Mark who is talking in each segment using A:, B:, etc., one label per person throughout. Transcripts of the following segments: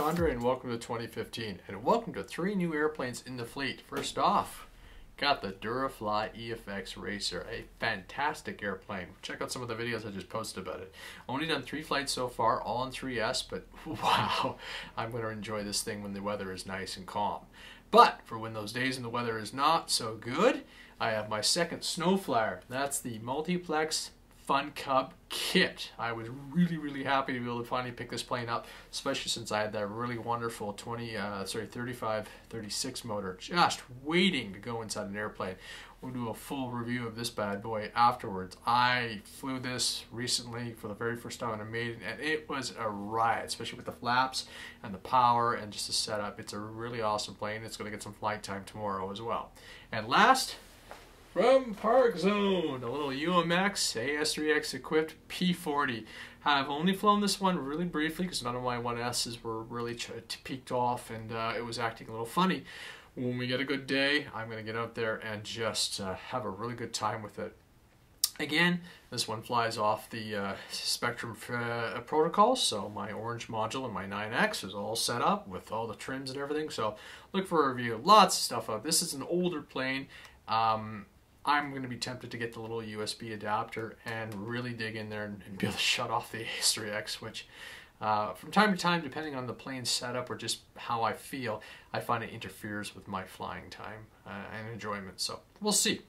A: Andre, and welcome to 2015, and welcome to 3 new airplanes in the fleet. First off, got the Durafly EFX Racer, a fantastic airplane. Check out some of the videos I just posted about it. Only done 3 flights so far, all in 3S, but wow, I'm going to enjoy this thing when the weather is nice and calm. But for when those days when the weather is not so good, I have my second snow flyer. That's the Multiplex FunCub kit. I was really happy to be able to finally pick this plane up, especially since I had that really wonderful 35-36 motor just waiting to go inside an airplane. We'll do a full review of this bad boy afterwards. I flew this recently for the very first time on a maiden, and it was a riot, especially with the flaps and the power and just the setup. It's a really awesome plane. It's going to get some flight time tomorrow as well. And last, from ParkZone, a little UMX AS3X equipped P-40. I've only flown this one really briefly because none of my 1Ss were really peaked off, and it was acting a little funny. When we get a good day, I'm going to get out there and just have a really good time with it. Again, this one flies off the Spectrum protocol, so my orange module and my 9X is all set up with all the trims and everything, so look for a review. Lots of stuff up. This is an older plane. I'm going to be tempted to get the little USB adapter and really dig in there and be able to shut off the AS3X, which from time to time, depending on the plane setup or just how I feel, I find it interferes with my flying time and enjoyment. So we'll see.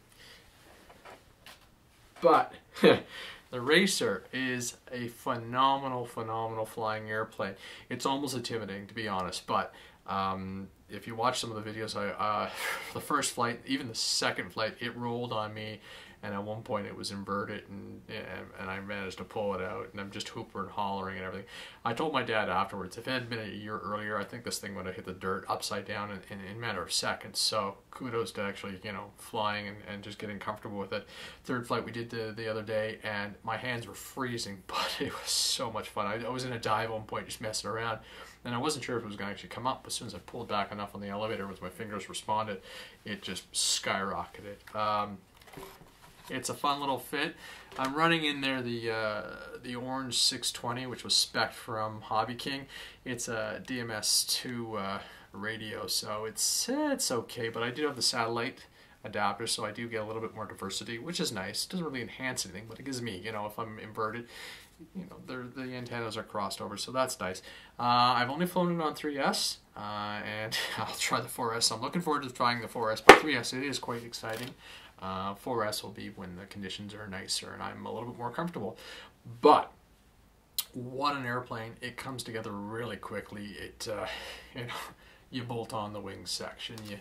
A: But the Racer is a phenomenal flying airplane. It's almost intimidating, to be honest, but if you watch some of the videos, the first flight, even the second flight, it rolled on me, and at one point it was inverted, and I managed to pull it out, and I'm just hooping and hollering and everything. I told my dad afterwards, if it had been a year earlier, I think this thing would have hit the dirt upside down in a matter of seconds. So kudos to actually, you know, flying and just getting comfortable with it. Third flight we did the other day, and my hands were freezing, but it was so much fun. I was in a dive at one point just messing around, and I wasn't sure if it was going to actually come up. As soon as I pulled back enough on the elevator, once my fingers responded, it just skyrocketed. It's a fun little fit. I'm running in there the orange 620, which was spec'd from Hobby King. It's a DMS2 radio, so it's okay, but I do have the satellite adapter, so I do get a little bit more diversity, which is nice. It doesn't really enhance anything, but it gives me, you know, if I'm inverted, you know, the antennas are crossed over, so that's nice. I've only flown it on 3S, and I'll try the 4S. I'm looking forward to trying the 4S, but 3S, it is quite exciting. 4S will be when the conditions are nicer and I'm a little bit more comfortable. But what an airplane. It comes together really quickly. It you know, you bolt on the wing section, you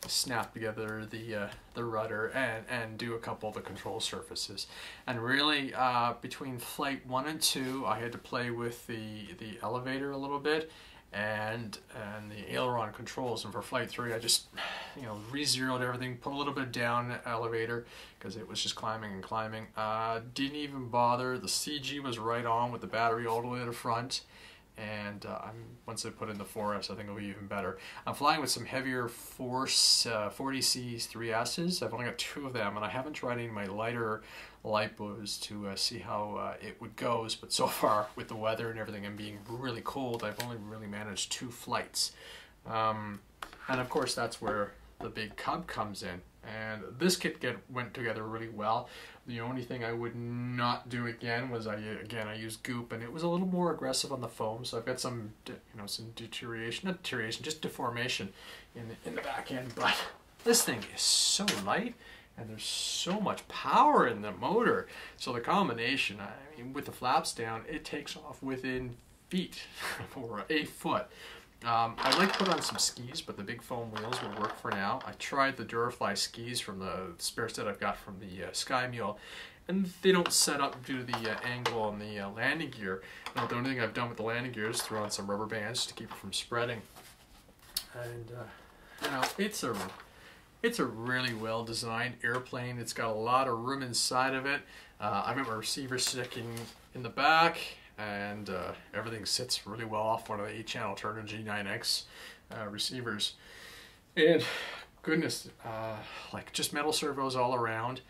A: snap together the rudder and do a couple of the control surfaces. And really between flight 1 and 2 I had to play with the elevator a little bit and the aileron controls, and for flight 3 I just, you know, re-zeroed everything, put a little bit down elevator because it was just climbing and climbing. Didn't even bother. The CG was right on with the battery all the way to the front, and once I put in the 4S, I think it'll be even better. I'm flying with some heavier Force 40Cs 3Ss. I've only got 2 of them, and I haven't tried any of my lighter lipos to see how it would go, but so far with the weather and everything and being really cold, I've only really managed 2 flights. And of course that's where the big Cub comes in, and this kit went together really well. The only thing I would not do again was I used goop, and it was a little more aggressive on the foam, so I've got some, you know, some deterioration, not deterioration, just deformation in the back end. But this thing is so light, and there's so much power in the motor. So the combination, I mean, with the flaps down, it takes off within feet or a foot. I'd like to put on some skis, but the big foam wheels will work for now. I tried the Durafly skis from the spare set I've got from the Sky Mule, and they don't set up due to the angle on the landing gear. Now, the only thing I've done with the landing gear is throw on some rubber bands to keep it from spreading. And you know, it's a really well designed airplane. It's got a lot of room inside of it. I've got my receiver sticking in the back, and everything sits really well off one of the 8-channel Turner G9X receivers. And goodness, like just metal servos all around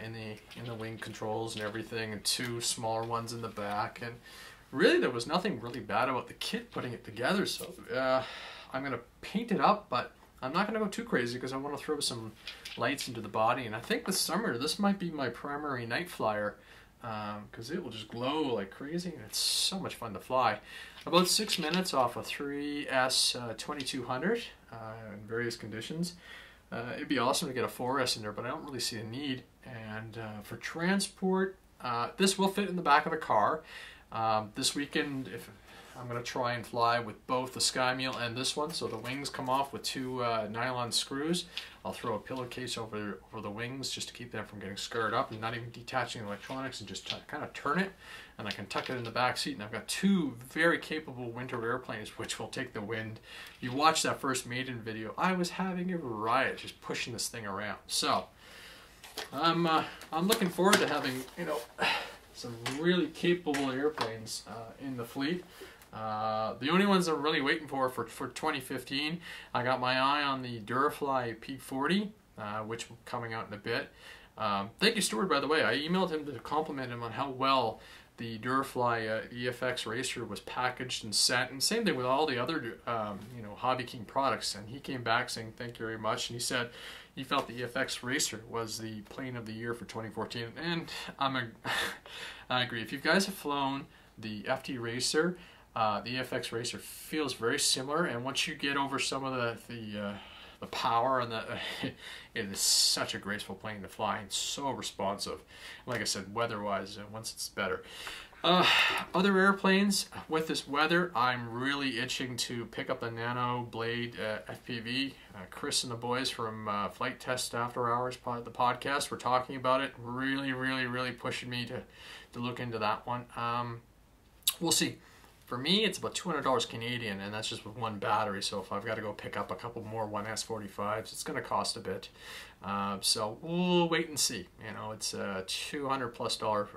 A: in the wing controls and everything, and 2 smaller ones in the back, and really there was nothing really bad about the kit putting it together. So I'm going to paint it up, but I'm not going to go too crazy because I want to throw some lights into the body. And I think this summer, this might be my primary night flyer because it will just glow like crazy. And it's so much fun to fly. About 6 minutes off a 3S 2200 in various conditions. It'd be awesome to get a 4S in there, but I don't really see a need. And for transport, this will fit in the back of the car. This weekend, if I'm going to try and fly with both the Sky Mule and this one, so the wings come off with 2 nylon screws. I'll throw a pillowcase over the wings just to keep them from getting scarred up and not even detaching the electronics, and just kind of turn it, and I can tuck it in the back seat. And I've got 2 very capable winter airplanes which will take the wind. You watch that first maiden video, I was having a riot just pushing this thing around. So I'm looking forward to having, you know, some really capable airplanes in the fleet. The only ones I'm really waiting for 2015, I got my eye on the Durafly P-40, which will be coming out in a bit. Thank you, Stuart, by the way. I emailed him to compliment him on how well the Durafly EFX racer was packaged and sent, and same thing with all the other you know, Hobby King products. And he came back saying thank you very much, and he said he felt the EFX racer was the plane of the year for 2014, and I agree. If you guys have flown the FT racer, the EFX racer feels very similar, and once you get over some of the power and it is such a graceful plane to fly and so responsive. Like I said, weather-wise, once it's better. Other airplanes with this weather, I'm really itching to pick up the Nano Blade FPV. Chris and the boys from Flight Test After Hours, the podcast, were talking about it. Really pushing me to look into that one. We'll see. For me, it's about $200 Canadian, and that's just with one battery. So if I've got to go pick up a couple more 1S45s, it's going to cost a bit. So we'll wait and see. You know, it's $200+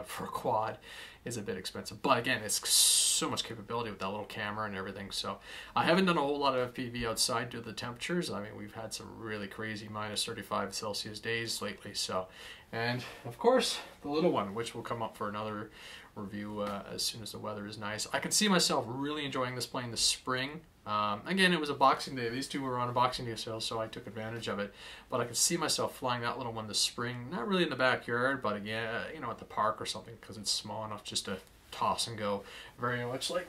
A: for a quad is a bit expensive. But again, it's so much capability with that little camera and everything. So I haven't done a whole lot of FPV outside due to the temperatures. I mean, we've had some really crazy -35 °C days lately. So, and of course, the little one, which will come up for another review as soon as the weather is nice. I can see myself really enjoying this plane this spring. Again, it was a Boxing Day. These 2 were on a Boxing Day sale, so I took advantage of it. But I can see myself flying that little one this spring. Not really in the backyard, but again, you know, at the park or something, because it's small enough just to toss and go. Very much like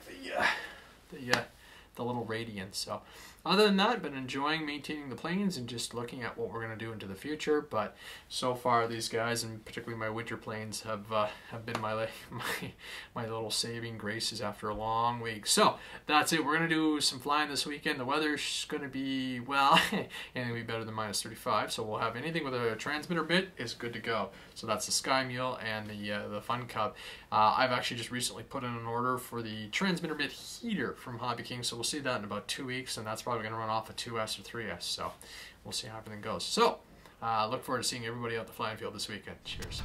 A: the little Radiant. So other than that, I've been enjoying maintaining the planes and just looking at what we're going to do into the future. But so far, these guys, and particularly my winter planes, have been my little saving graces after a long week. So that's it. We're going to do some flying this weekend. The weather's going to be, well, anything will be better than -35. So we'll have anything with a transmitter bit is good to go. So that's the Sky Mule and the FunCub. I've actually just recently put in an order for the transmitter bit heater from Hobby King. So we'll see that in about 2 weeks, and that's probably going to run off a 2S or 3S. So we'll see how everything goes. So look forward to seeing everybody out the flying field this weekend. Cheers.